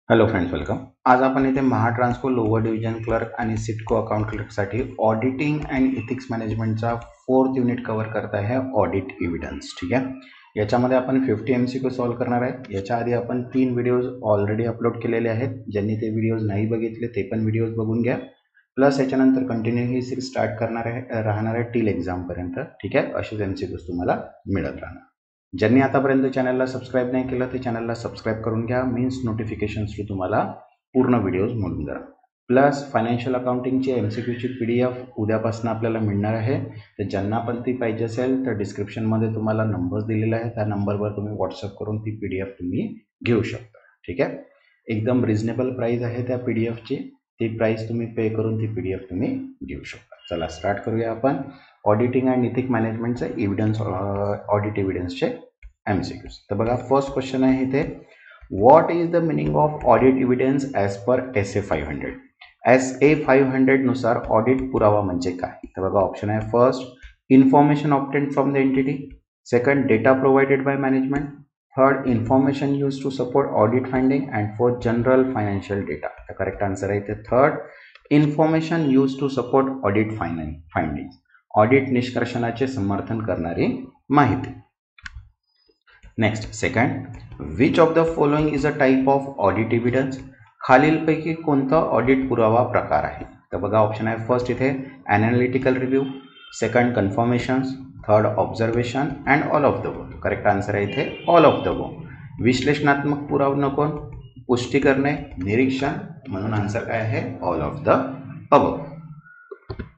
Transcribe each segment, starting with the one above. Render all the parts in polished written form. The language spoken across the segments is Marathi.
Hello friends, welcome. आज आपण इथे महाट्रान्सको लोअर डिव्हिजन क्लर्क आणि सिटको अकाउंट क्लर्कसाठी ऑडिटिंग अँड इथिक्स मॅनेजमेंटचा 4th युनिट कव्हर करत आहे, ऑडिट एव्हिडन्स. ठीक आहे. याच्यामध्ये आपण 50 MCQ सॉल्व्ह करणार आहे. याच्या आधी आपण 3 व्हिडिओज ऑलरेडी अपलोड केलेले आहेत. ज्यांनी ते व्हिडिओज नाही बघितले ते पण व्हिडिओज बघून घ्या. प्लस याच्यानंतर कंटिन्यू ही सिरीज स्टार्ट राहणार आहे टिल एक्झामपर्यंत. ठीक आहे. असेच MCQs तुम्हाला मिळत राहणार. ज्यांनी आतापर्यंत चॅनलला सबस्क्राईब नाही केलं ते चॅनलला सबस्क्राईब करून घ्या. मीन्स नोटिफिकेशन थ्रू तुम्हाला पूर्ण व्हिडिओज मिळून जाणार. प्लस फायनान्शियल अकाउंटिंगची MCQची PDF उद्यापासून आपल्याला मिळणार आहे. तर ज्यांना पण ती पाहिजे असेल तर डिस्क्रिप्शनमध्ये तुम्हाला नंबर्स दिलेला आहे. त्या नंबरवर तुम्ही व्हॉट्सअप करून ती PDF तुम्ही घेऊ शकता. ठीक आहे. एकदम रिझनेबल प्राईस आहे त्या PDFची. ती प्राईस तुम्ही पे करून ती PDF तुम्ही घेऊ शकता. चला स्टार्ट करूया आपण ऑडिटिंग अँड इथिक मॅनेजमेंटचे एव्हिडन्स, ऑडिट एव्हिडन्सचे MCQs. तर बघा, फर्स्ट क्वेश्चन आहे इथे, what is the meaning of audit evidence as per SA 500. SA 500 नुसार ऑडिट पुरावा म्हणजे काय? तर बघा, ऑप्शन आहे first, information obtained from the entity. Second, data provided by management. Third, information use to support audit finding. And fourth, general financial data. तर करेक्ट आन्सर आहे इथे third, information use to support audit finding. Audit निष्कर्षणाचे समर्थन करणारी माहिती. Next, second, which of the following is a type of audit evidence. खालीलपैकी कोणता ऑडिट पुरावा प्रकार आहे? तर बघा, ऑप्शन आहे फर्स्ट इथे analytical review. Second, confirmations. Third, observation. And all of the above. Correct answer आहे इथे ऑल ऑफ द अबोव. विश्लेषणात्मक पुरावा पुष्टी करणे, निरीक्षण. म्हणून आन्सर काय आहे? All of the above.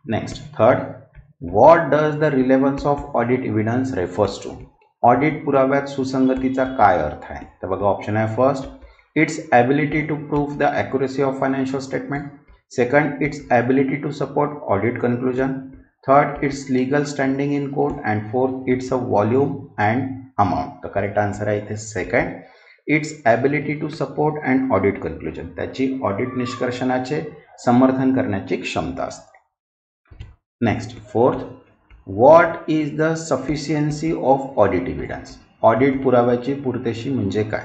Next, third, what does the relevance of audit evidence refers to. Audit पुराव्यात सुसंगतीचा काय अर्थ आहे? तर बघा, ऑप्शन आहे first, its ability to prove the accuracy of financial statement. Second, its ability to support audit conclusion. Third, its legal standing in court. And fourth, it's a volume and amount. तर करेक्ट आन्सर आहे इथे second, its ability to support and audit conclusion. त्याची ऑडिट निष्कर्षणाचे समर्थन करण्याची क्षमता असते. Next, fourth, what is the sufficiency of audit evidence. Audit पुराव्याची पुरेशी म्हणजे काय?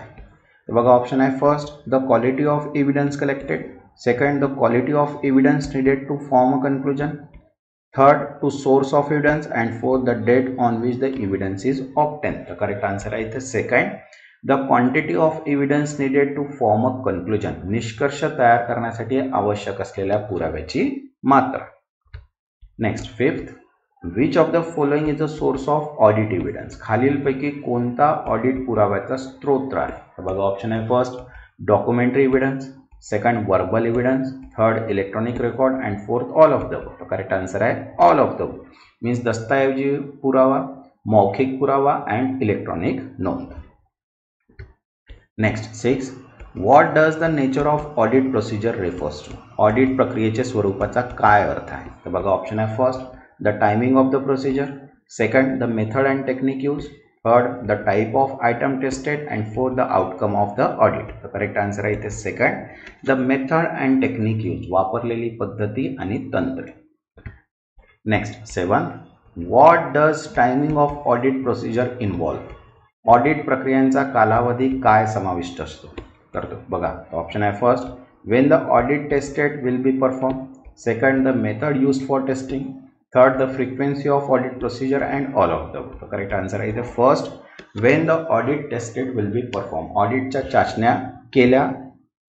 तर बघा, ऑप्शन आहे first, the quality of evidence collected. Second, the quality of evidence needed to form a conclusion. Third, to source of evidence. And fourth, the date on which the evidence is obtain. तर करेक्ट आन्सर आहे इथे second, the quantity of evidence needed to form a conclusion. निष्कर्ष तयार करण्यासाठी आवश्यक असलेल्या पुराव्याची मात्रा. Next, fifth, which of the following is a source of audit evidence. खालीलपैकी कोणता ऑडिट पुराव्याचा स्त्रोत आहे? तर बघा, ऑप्शन आहे first, documentary evidence. Second, verbal evidence. Third, electronic record. And fourth, all of the above. Correct answer आहे all of the above. Means दस्तऐवजी पुरावा, मौखिक पुरावा अँड इलेक्ट्रॉनिक नोंद. Next, six, what does the nature of audit procedure refers to. Audit प्रक्रियेच्या स्वरूपाचा काय अर्थ आहे? तर बघा, ऑप्शन आहे first, the timing of the procedure. Second, the method and technique use. Third, the type of item tested. And fourth, the outcome of the audit. तर करेक्ट आन्सर आहे इथे second, the method and technique use. वापरलेली पद्धती आणि तंत्रे. Next, seven, what does timing of audit procedure involve. Audit प्रक्रियांचा कालावधी काय समाविष्ट करतो? बघा, ऑप्शन आहे first, when the audit tested will be perform. Second, the method used for testing. Third, the frequency of audit procedure. And all of the. Correct answer आहे इथे first, when the audit tested will be perform. ऑडिटच्या चाचण्या केल्या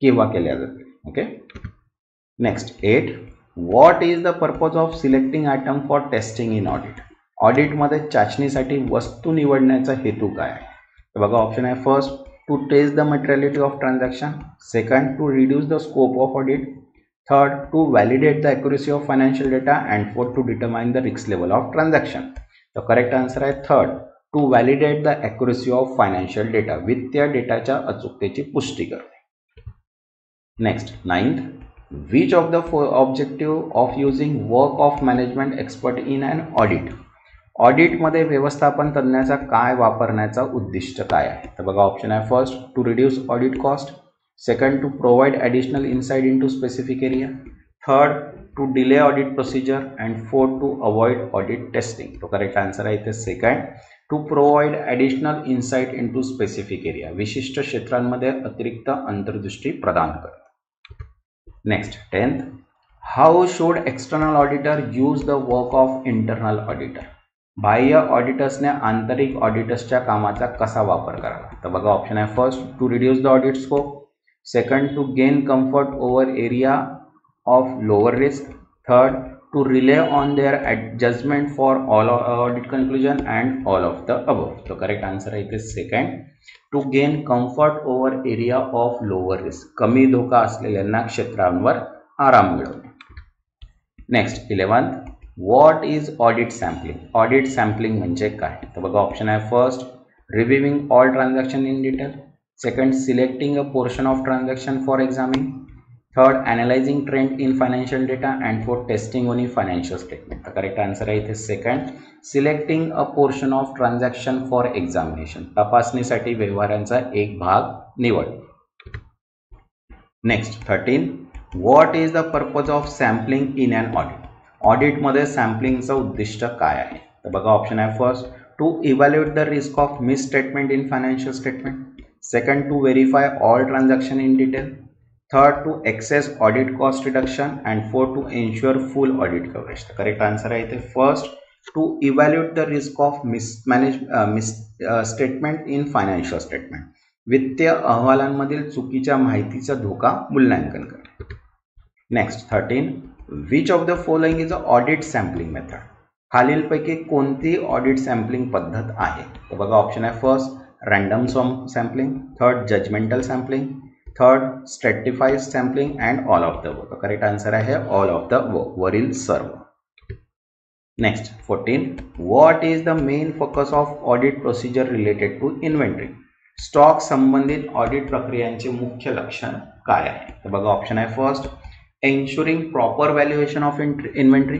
जातील. Okay. Next, 8, what is the purpose of selecting item for testing in audit. ऑडिटमध्ये चाचणीसाठी वस्तू निवडण्याचा हेतू काय आहे? तर बघा, ऑप्शन आहे first, to test the materiality of transaction. Second, to reduce the scope of audit. Third, to validate the accuracy of financial data. And fourth, to determine the risk level of transaction. तर करेक्ट आन्सर आहे third, to validate the accuracy of financial data. वित्तीय डेटाच्या अचूकतेची पुष्टी करणे. Next, ninth, which of the objective of using work of management expert in and audit. ऑडिटमध्ये व्यवस्थापन तज्ञाचा काय वापरण्याचा उद्दिष्ट काय आहे? तर बघा, ऑप्शन आहे first, to reduce audit cost. Second, to provide additional insight in to specific area. Third, to delay audit procedure. And fourth, to avoid audit testing. तो करेक्ट आन्सर आहे इथे second, to provide additional insight in to specific area, विशिष्ट क्षेत्रांमध्ये अतिरिक्त अंतर्दृष्टी प्रदान करते. Next 10th, how should external auditor use the work of internal auditor, बाह्य ऑडिटर्सने आंतरिक ऑडिटर्सच्या कामाचा कसा वापर करावा. तर बघा ऑप्शन आहे first, to reduce the audit scope, second to gain comfort over area of lower risk, third to rely on their judgment for all audit conclusion and all of the above. So correct answer is the second, to gain comfort over area of lower risk, कमी धोका असलेल्या क्षेत्रांवर आराम मिळवणे. Next 11th, what is audit sampling, audit sampling म्हणजे काय. तर बघा ऑप्शन आहे first, reviewing all transaction in detail, second selecting a portion of transaction for examining, third analyzing trend in financial data, and fourth testing only financial statement. The correct answer is second, selecting a portion of transaction for examination, तपासणीसाठी व्यवहारांचा एक भाग निवड. Next 13, what is the purpose of sampling in an audit, audit मध्ये सॅम्पलिंगचं उद्दिष्ट काय आहे. तर बघा ऑप्शन आहे first, to evaluate the risk of miss statement in financial statement, second to verify all transaction in detail, third to access audit cost reduction, and fourth to ensure full audit coverage. The correct answer is first, to evaluate the risk of misstatement in financial statement, वित्तीय अहवालांमधील चुकीच्या माहितीचा धोका मूल्यांकन करणे. Next 13, which of the following is a audit sampling method, खालीलपैकी कोणती ऑडिट सॅम्पलिंग पद्धत आहे. तर बघा ऑप्शन आहे first, random sampling, third judgmental sampling, third stratified sampling, and all of the above. Correct answer आहे ऑल ऑफ द अबव, वरील सर्व. Next 14, what is the main focus of audit procedure related to inventory, stock संबंधित ऑडिट प्रक्रियांचे मुख्य लक्षण काय आहे. तर बघा ऑप्शन आहे first, ensuring proper valuation of inventory,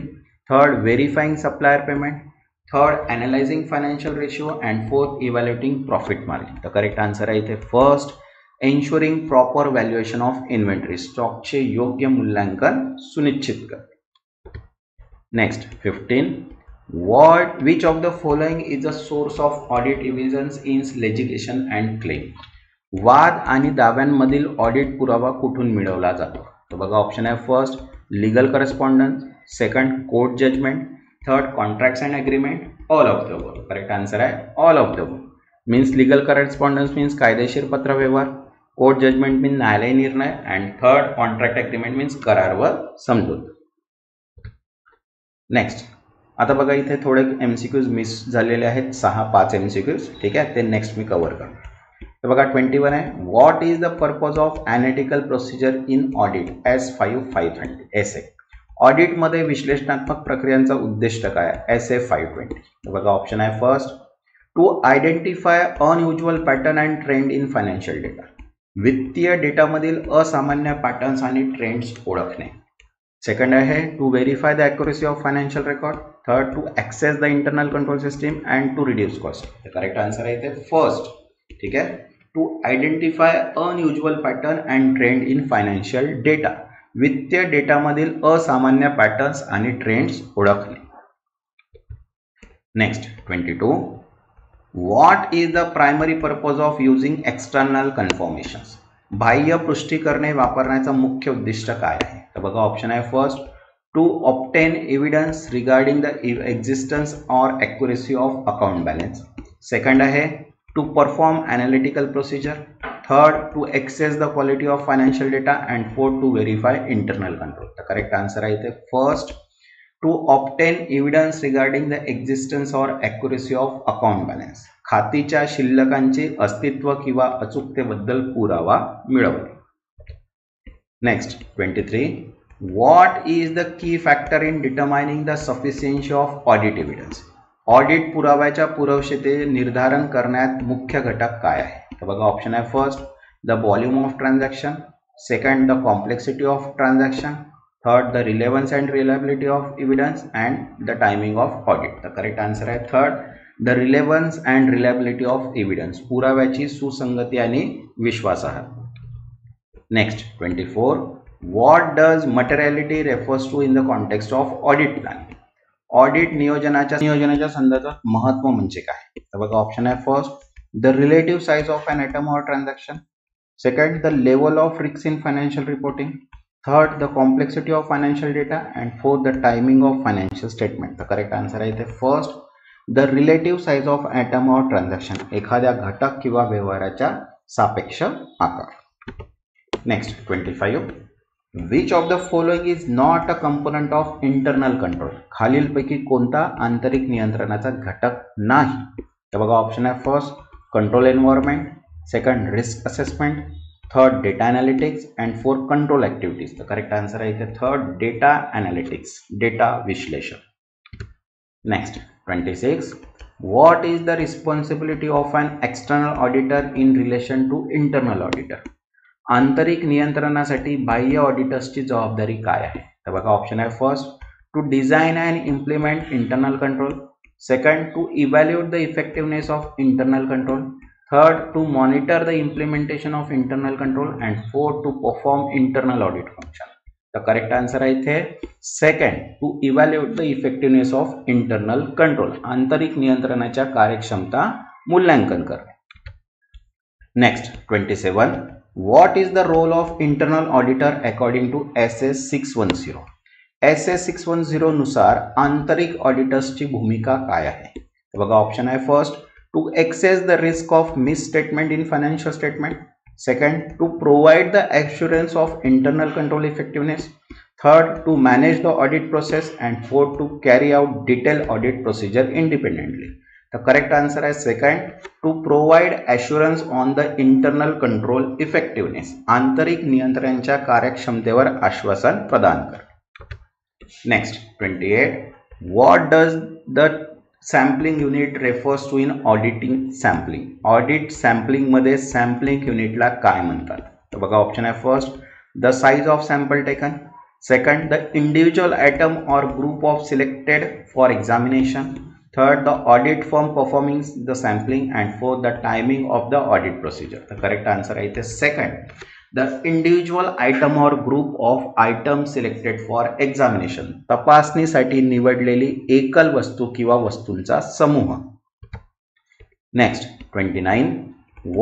third verifying supplier payment, third analyzing financial ratio, and fourth evaluating profit margin. तर करेक्ट आन्सर आहे इथे first, ensuring proper valuation of inventory, स्टॉकचे योग्य मूल्यांकन सुनिश्चित करते. Next 15, which of the following is a source of audit evidence in litigation and claim, वाद आणि दाव्यांमधील ऑडिट पुरावा कुठून मिळवला जातो. तर बघा ऑप्शन आहे first, legal correspondence, second court judgement, third contracts and agreement, all of the above. Correct answer आहे all of the above. Means legal correspondence means कायदेशीर पत्रव्यवहार, कोर्ट जजमेंट मीन्स न्यायालयीय निर्णय, and third contract agreement means करार व समजूत. नेक्स्ट आता बघा इथे थोडे एमसीक्यूज मिस झालेले आहेत, 6-5 एमसीक्यूज. ठीक आहे, ते नेक्स्ट मी कव्हर करतो. तर बघा 21 आहे, what is the purpose of analytical procedure in audit S 5520 S A, ऑडिटमध्ये विश्लेषणात्मक प्रक्रियांचा उद्दिष्ट काय आहे. S A 520. तर बघा ऑप्शन आहे first, to identify unusual pattern and trend in financial data, वित्तीय डेटामधील असामान्य पॅटर्न्स आणि ट्रेंड्स ओळखणे. सेकंड आहे to verify the accuracy of financial record, third to access the internal control system and to reduce cost. The correct answer आहे इथे फर्स्ट. ठीक आहे, to identify unusual pattern and trend in financial data, वित्तीय डेटामधील असामान्य पॅटर्न्स आणि ट्रेंड्स ओळखणे. Next 22, what is the primary purpose of using external confirmations, बाह्य पुष्टीकरणे वापरण्याचा मुख्य उद्दिष्ट काय आहे. तर बघा ऑप्शन आहे first, to obtain evidence regarding the existence or accuracy of account balance, second आहे to perform analytical procedure, third to access the quality of financial data, and fourth to verify internal control. तर करेक्ट आन्सर आहे इथे first, to obtain evidence regarding the existence or accuracy of account balance, खातीच्या शिल्लकांचे अस्तित्व किंवा अचूकतेबद्दल पुरावा मिळवणे. Next 23, what is the key factor in determining the sufficiency of audit evidence, audit पुराव्याच्या पुरेसते निर्धारण करण्यात मुख्य घटक काय आहे. तर बघा ऑप्शन आहे first, the volume of transaction, second the complexity of transaction, third the relevance and reliability of evidence, and the timing of audit. The correct answer आहे third, the relevance and reliability of evidence, पुराव्याची सुसंगती आणि विश्वासार्हता. Next 24, what does materiality refers to in the context of audit plan, audit नियोजनाच्या संदर्भात महत्त्व म्हणजे काय. तर बघा ऑप्शन आहे first the relative size of N item or transaction, second the level of risk in financial reporting, third the complexity of financial data and fourth the timing of financial statement. तर करेक्ट आन्सर आहे इथे first the relative size of item or transaction, एखाद्या घटक किंवा व्यवहाराच्या सापेक्ष आकार. Next 25 which of the following is not a component of internal control, खालीलपैकी कोणता आंतरिक नियंत्रणाचा घटक नाही. तर बघा ऑप्शन आहे first control environment, second risk assessment, third data analytics and fourth control activities. तर करेक्ट आन्सर आहे इथे थर्ड डेटा एनालिटिक्स, डेटा विश्लेषण. Next 26 what is the responsibility of an external auditor in relation to internal auditor, आंतरिक नियंत्रणासाठी बाह्य ऑडिटर्सची जबाबदारी काय आहे. तर बघा ऑप्शन आहे first to design and implement internal control, second to evaluate the effectiveness of internal control, third to monitor the implementation of internal control and fourth to perform internal audit function. तर करेक्ट आन्सर आहे इथे second to evaluate the effectiveness of internal control, आंतरिक नियंत्रणाच्या कार्यक्षमता मूल्यांकन करणे. Next 27 What is the role of internal auditor according to SS 610? SS 610 नुसार आंतरिक ऑडिटर्सची भूमिका काय आहे. बघा ऑप्शन आहे first to access the risk of miss statement in financial statement, second to provide the assurance of internal control effectiveness, third to manage the audit process and fourth to carry out detail audit procedure independently. The correct answer is second to provide assurance on the internal control effectiveness, आंतरिक नियंत्रणाच्या कार्यक्षमतेवर आश्वासन प्रदान करणे. Next 28 what does the sampling unit refers to in auditing sampling, audit sampling मध्ये सॅम्पलिंग युनिटला काय म्हणतात. तर बघा ऑप्शन आहे first the size of sample taken, second the individual item or group of selected for examination, third the audit firm performing the sampling and fourth the timing of the audit procedure. The correct answer is second the individual item or group of items selected for examination, तपासणीसाठी निवडलेली एकल वस्तू किंवा वस्तूंचा समूह. Next 29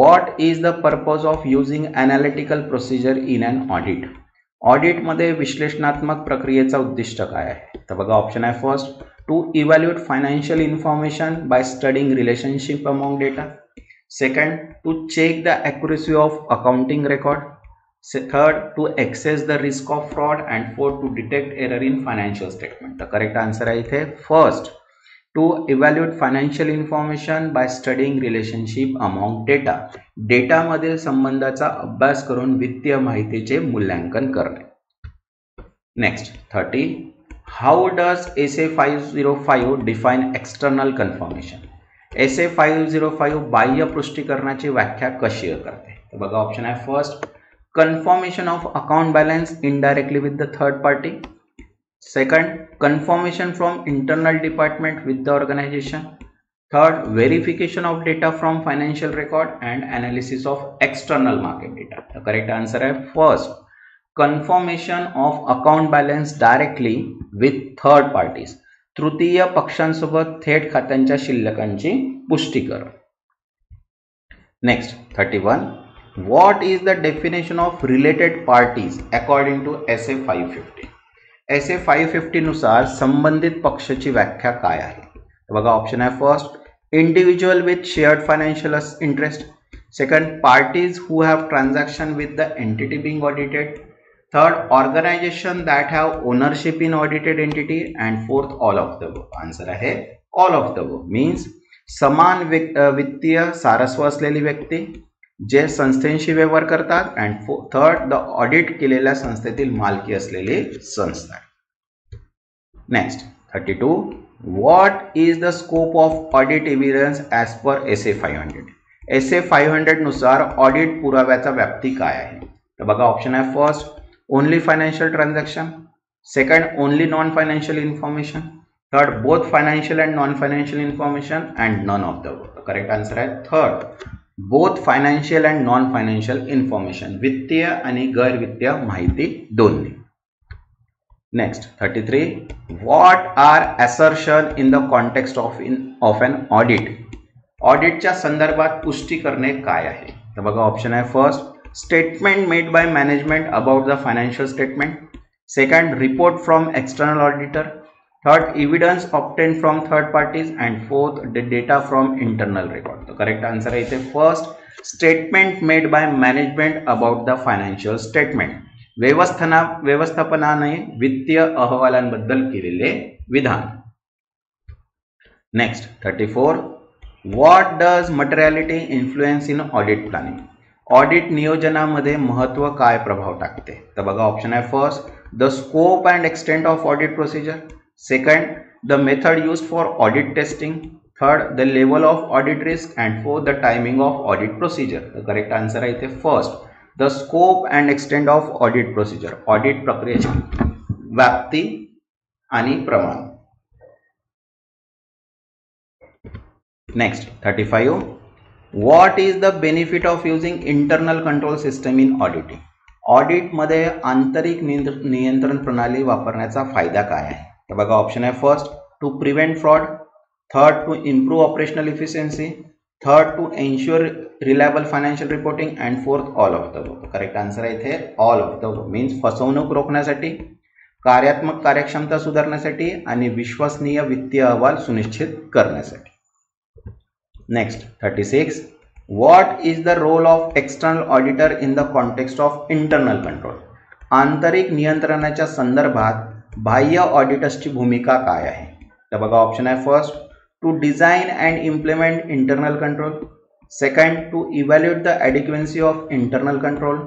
what is the purpose of using analytical procedure in an audit, audit मध्ये विश्लेषणात्मक प्रक्रियेचा उद्दिष्ट काय आहे. तर बघा ऑप्शन आहे first to evaluate financial information by studying relationship among data, second to check the accuracy of accounting record, third to assess the risk of fraud and fourth to detect error in financial statement. The correct answer आहे इथे first to evaluate financial information by studying relationship among data, data मधील संबंधाचा अभ्यास करून वित्तीय माहितीचे मूल्यांकन करणे. Next 30 How does SA 505 define external confirmation? SA 505 बाह्य पुष्टीकरणाची व्याख्या कशी करते. तर बघा ऑप्शन आहे first confirmation of account balance indirectly with the third party, second confirmation from internal department with the organization, third verification of data from financial record and analysis of external market data. तर करेक्ट आन्सर आहे first confirmation of account balance directly with third parties, तृतीय पक्षांसोबत थेट खात्यांच्या शिल्लकांची पुष्टी कर. Next 31 what is the definition of related parties according to SA 550, SA 550 नुसार संबंधित पक्षाची व्याख्या काय आहे. बघा ऑप्शन आहे first individual with shared financial interest, second parties who have transaction with the entity being audited, third organization that have ownership in audited entity and fourth all of the above. Answer आहे all of the above means समान वित्तीय सारस्व असलेली व्यक्ती जे संस्थेशी व्यवहार करतात and third the ऑडिट केलेल्या संस्थेतील मालकी असलेली संस्था. Next 32 what is the scope of audit evidence as per SA 500, SA 500 नुसार ऑडिट पुराव्याचा व्याप्ती काय आहे. तर बघा ऑप्शन आहे first only financial transaction, second only non-financial information, third both financial and non-financial information and none of the above. The correct answer is third both financial and non-financial information, वित्तीय आणि गैर वित्तीय माहिती दोन्ही. Next 33 what are assertion in the context of an audit, ऑडिटच्या संदर्भात पुष्टी करणे काय आहे? तर बघा ऑप्शन आहे first statement made by management about the financial statement, second report from external auditor, third evidence obtain from third parties and fourth data from internal record. तर करेक्ट आन्सर आहे इथे first statement made by management about the financial statement. व्यवस्थापनाने वित्तीय अहवालांबद्दल केलेले विधान. Next 34 what does materiality influence in audit planning. Audit नियोजनामध्ये महत्व काय प्रभाव टाकते? तर बघा ऑप्शन आहे first the scope and extent of audit procedure, second the method used for audit testing, third the level of audit risk and fourth the timing of audit procedure. तर करेक्ट आन्सर आहे इथे first the scope and extent of audit procedure. Audit प्रक्रियेची व्याप्ती आणि प्रमाण. Next 35 what is the benefit of using internal control system in auditing. ऑडिटमध्ये आंतरिक नियंत्रण प्रणाली वापरण्याचा फायदा काय आहे? तर बघा ऑप्शन आहे first to prevent fraud, third to improve operational efficiency, third to ensure reliable financial reporting and fourth all of the above. Correct answer आहे इथे all of the above. Means फसवणूक रोखण्यासाठी, कार्यात्मक कार्यक्षमता सुधारण्यासाठी आणि विश्वसनीय वित्तीय अहवाल सुनिश्चित करण्यासाठी. Next 36 what is the role of external auditor in the context of internal control. आंतरिक नियंत्रणाच्या संदर्भात बाह्य ऑडिटर्सची भूमिका काय आहे? तर बघा ऑप्शन आहे first to design and implement internal control, second to evaluate the adequacy of internal control,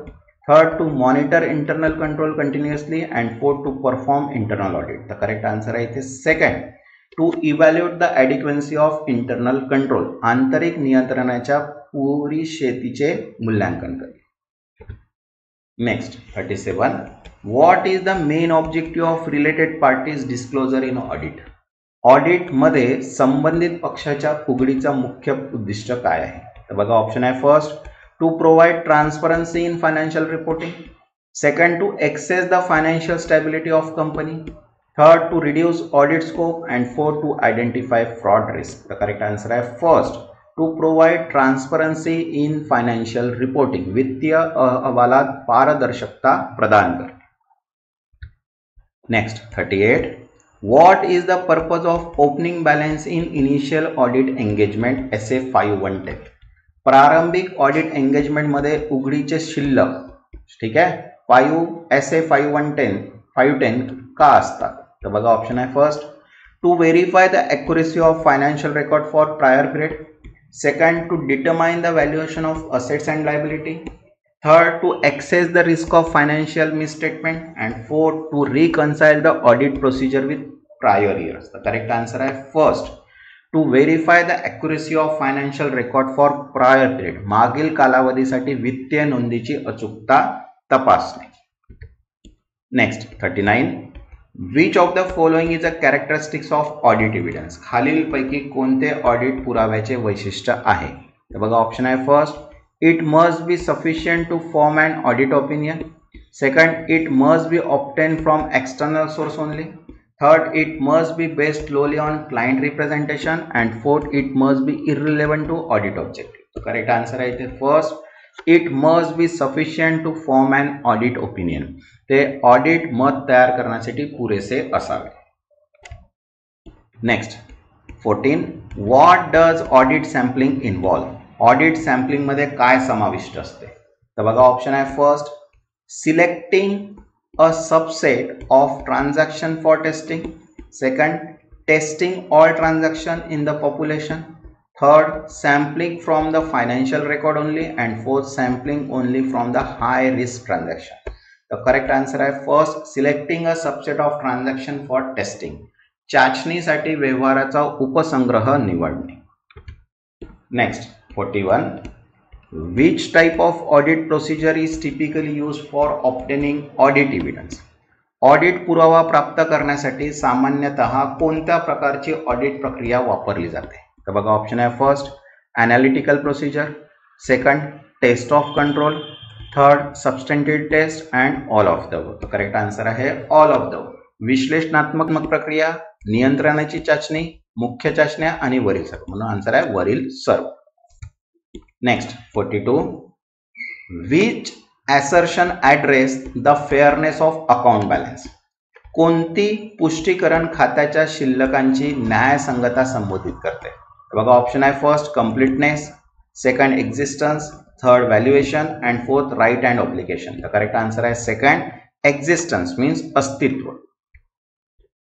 third to monitor internal control continuously and fourth to perform internal audit. तर करेक्ट आन्सर आहे इथे second to evaluate the adequacy of internal control. आंतरिक नियंत्रणाच्या पुरेशीतेचे मूल्यांकन करणे. Next 37 what is the main objective of related parties disclosure in audit. ऑडिटमध्ये संबंधित पक्षाच्या उघडीचा मुख्य उद्दिष्ट काय आहे? तर बघा ऑप्शन आहे first to provide transparency in financial reporting, second to access the financial stability of company, third to reduce audit scope and fourth to identify fraud risk. तर करेक्ट आन्सर आहे first to provide transparency in financial reporting. वित्तीय अहवालात पारदर्शकता प्रदान करणे. Next 38 what is the purpose of opening balance in initial audit engagement SA 5110. प्रारंभिक ऑडिट एंगेजमेंटमध्ये उघडीचे शिल्लक ठीक आहे 5 SA 510 का असतात? तर बघा ऑप्शन आहे first to verify the accuracy of financial record for prior period, second to determine the valuation of assets and liability, third to access the risk of financial misstatement and fourth to reconcile the audit procedure with prior years. तर करेक्ट आन्सर आहे first to verify the accuracy of financial record for prior period. मागील कालावधीसाठी वित्तीय नोंदीची अचूकता तपासणे. Next 39 which of the following is a characteristics of audit evidence. खालीलपैकी कोणते ऑडिट पुराव्याचे वैशिष्ट्य आहे? तर बघा ऑप्शन आहे first it must be sufficient to form and audit opinion, second it must be obtain from external source only, third it must be based slowly on client representation and fourth it must be irrelevant to audit objective. तो करेक्ट आन्सर आहे इथे first it must be sufficient to form and audit opinion. ते ऑडिट मत तयार करण्यासाठी पुरेसे असावे. Next 14 what does audit sampling involve. Audit sampling मध्ये काय समाविष्ट असते? तर बघा ऑप्शन आहे first selecting a subset of transaction for testing, second testing all transaction in the population, third sampling from the financial record only and fourth sampling only from the high risk transaction. The correct answer is first selecting a subset of transaction for testing. चाचणीसाठी व्यवहाराचा उपसंग्रह निवडणे. Next 41 Which type of audit procedure is typically used for obtaining audit evidence? Audit पुरावा प्राप्त करण्यासाठी सामान्यतः कोणत्या प्रकारची ऑडिट प्रक्रिया वापरली जाते? तर बघा ऑप्शन आहे first analytical procedure, second test of control, third substantive test and all of the above. Correct answer आहे ऑल ऑफ द अबव. विश्लेषणात्मक प्रक्रिया, नियंत्रणाची चाचणी, मुख्य चाचण्या आणि वरील सर्व, म्हणून आन्सर आहे वरील सर्व. Next 42, which assertion address the fairness of account balance. कोणती पुष्टीकरण खात्याच्या शिल्लकांची न्यायसंगता संबोधित करते? बघा ऑप्शन आहे first completeness, second existence, third valuation and fourth right and obligation. The correct answer आहे सेकंड एक्झिस्टन्स मीन्स अस्तित्व.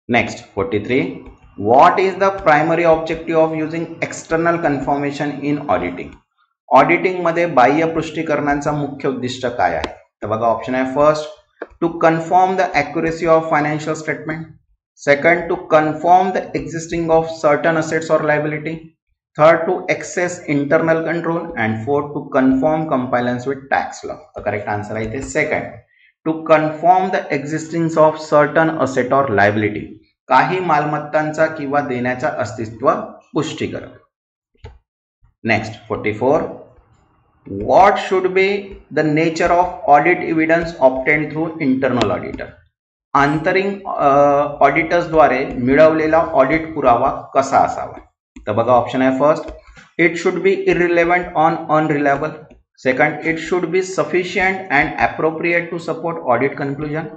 Next 43, what is the primary objective of using external confirmation in auditing. Auditing मध्ये बाह्य पुष्टीकरणांचा मुख्य उद्दिष्ट काय आहे? तर बघा ऑप्शन आहे first to confirm the accuracy of financial statement, second to confirm the existing of certain assets or liability, third to access internal control and fourth to confirm compliance with tax law. तर करेक्ट आन्सर आहे इथे second to confirm the existing of certain asset or liability, काही मालमत्तांचा किंवा देण्याचा अस्तित्व पुष्टीकरण. Next 44, what should be the nature of audit evidence obtained through internal auditor. आंतरिक ऑडिटर्स द्वारे मिळवलेला ऑडिट पुरावा कसा असावा? तर बघा ऑप्शन आहे first it should be irrelevant on unreliable, second it should be sufficient and appropriate to support audit conclusion,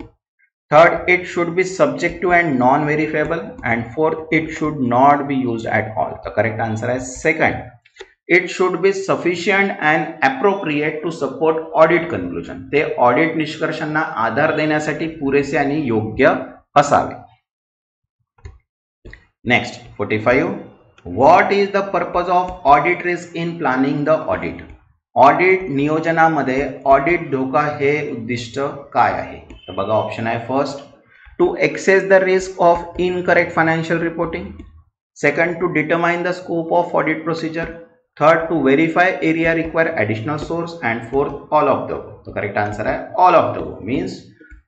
third it should be subjective and non verifiable and fourth it should not be used at all. तर करेक्ट आन्सर आहे second it should be sufficient and appropriate to support audit conclusion. ते ऑडिट निष्कर्षांना आधार देण्यासाठी पुरेसे आणि योग्य असावे. Next 45, what is the purpose of audit risk in planning the audit. Audit नियोजनामध्ये ऑडिट धोका हे उद्दिष्ट काय आहे? तर बघा ऑप्शन आहे first to access the risk of incorrect financial reporting, second to determine the scope of audit procedure, third to verify area require additional source and fourth all of the. तो करेक्ट आन्सर आहे ऑल ऑफ द मीन्स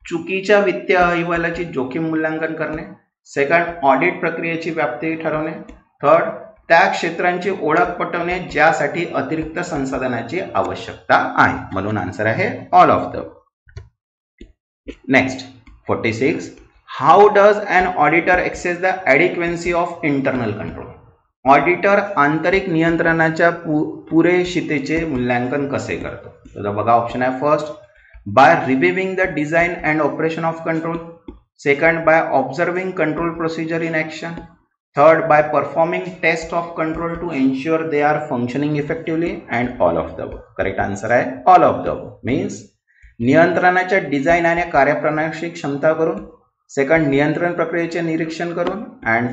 चुकीच्या वित्तीय अहवालाची जोखीम मूल्यांकन करणे, सेकंड ऑडिट प्रक्रियेची व्याप्ती ठरवणे, थर्ड त्या क्षेत्रांची ओळख पटवणे ज्यासाठी अतिरिक्त संसाधनाची आवश्यकता आहे, म्हणून आन्सर आहे all of the. Next 46, how does an auditor access the adequacy of internal control. Auditor आंतरिक नियंत्रणाच्या पुरेशीतेचे मूल्यांकन कसे करतो? तर बघा ऑप्शन आहे first by reviewing the design and operation of control, second by observing control procedure in action, third by performing test of control to ensure they are functioning effectively and all of the. Correct answer आहे ऑल ऑफ द मीन्स नियंत्रणाच्या डिझाईन आणि कार्यप्रणालीची क्षमता करून, सेकंड नियंत्रण प्रक्रियेचे निरीक्षण करून अँड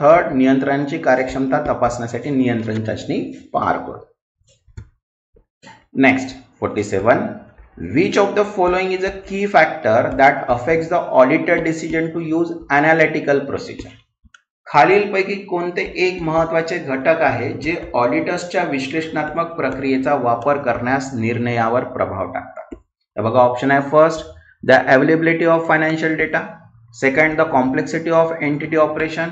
थर्ड नियंत्रणाची कार्यक्षमता तपासण्यासाठी नियंत्रण चाचणी पार करून. Next 47, which of the following is a key factor that affects the auditor decision to use analytical procedure. खालीलपैकी कोणते एक महत्त्वाचे घटक आहे जे ऑडिटर्सच्या विश्लेषणात्मक प्रक्रियेचा वापर करण्यास निर्णयावर प्रभाव टाकतात? तर बघा ऑप्शन आहे first the availability of financial data, second the complexity of entity operation,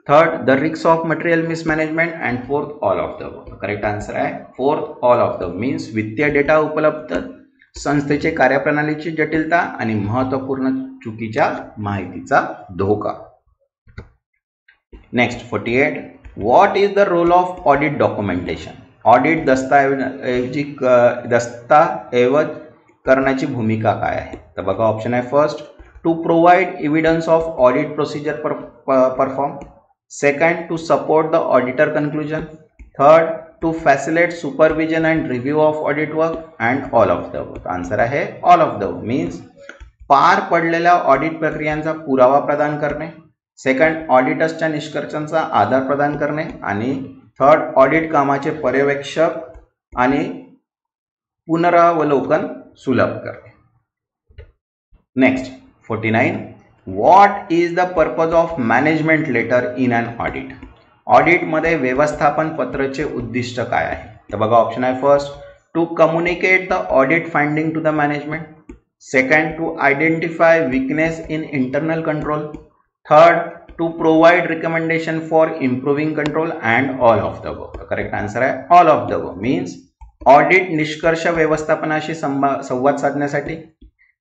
third the risk of material mismanagement and fourth all of the. Correct answer आहे fourth all of the means वित्तीय डेटा उपलब्ध, संस्थेचे कार्यप्रणालीची जटिलता आणि महत्त्वपूर्ण चुकीच्या माहितीचा धोका. Next 48, what is the role of audit documentation. Audit दस्तऐवज करण्याची भूमिका काय आहे? तर बघा ऑप्शन आहे first to provide evidence of audit procedure perform, second to support the auditor conclusion, third to facilitate supervision and review of audit work and all of the. Answer आहे ऑल ऑफ द मीन्स पार पडलेल्या ऑडिट प्रक्रियांचा पुरावा प्रदान करणे, सेकंड ऑडिटर्सच्या निष्कर्षांचा आधार प्रदान करणे आणि थर्ड ऑडिट कामाचे पर्यवेक्षक आणि पुनरावलोकन सुलभ करणे. Next 49, what is the purpose of management letter in an audit. ऑडिटमध्ये व्यवस्थापन पत्राचे उद्दिष्ट काय आहे? तर बघा ऑप्शन आहे first to communicate the audit finding to the management, second to identify weakness in internal control, third to provide recommendation for improving control and all of the. Correct answer आहे all of the means audit निष्कर्ष व्यवस्थापनाशी संवाद साधण्यासाठी,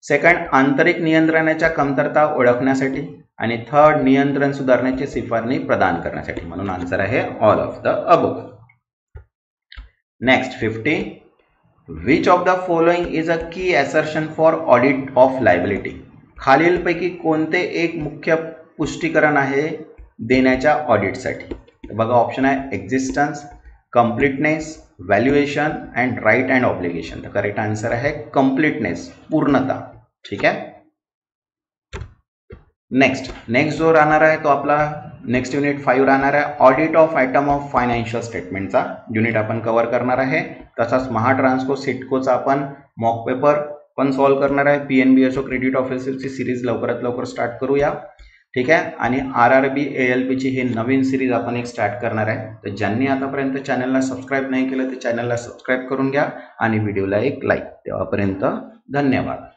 सेकंड आंतरिक नियंत्रणाच्या कमतरता ओळखण्यासाठी आणि थर्ड नियंत्रण सुधारण्याची शिफारणी प्रदान करण्यासाठी. म्हणून आन्सर आहे all of the above. Next 50. Which of the following is a key assertion for audit of liability. खालीलपैकी कोणते एक मुख्य पुष्टीकरण आहे देण्याच्या ऑडिटसाठी. बघा ऑप्शन आहे existence, completeness, valuation and right and obligation. तर करेक्ट आन्सर आहे कम्प्लीटनेस, पूर्णता. ठीक आहे. नेक्स्ट जो राहणार आहे तो आपला नेक्स्ट युनिट 5 राहणार आहे audit of item of financial स्टेटमेंटचा युनिट आपण कव्हर करणार आहे. तसाच महाट्रान्सको सिडकोचा आपण मॉक पेपर पण सॉल्व्ह करणार आहे. PNBSO क्रेडिट ऑफिसरची सिरीज लवकरात लवकर स्टार्ट करूया. ठीक आहे. आणि RRB ALPची ही नवीन सिरीज आपण एक स्टार्ट करणार आहे. तर ज्यांनी आतापर्यंत चॅनलला सबस्क्राईब नाही केलं तर चॅनलला सबस्क्राईब करून घ्या आणि व्हिडिओला एक लाईक. तेव्हापर्यंत धन्यवाद.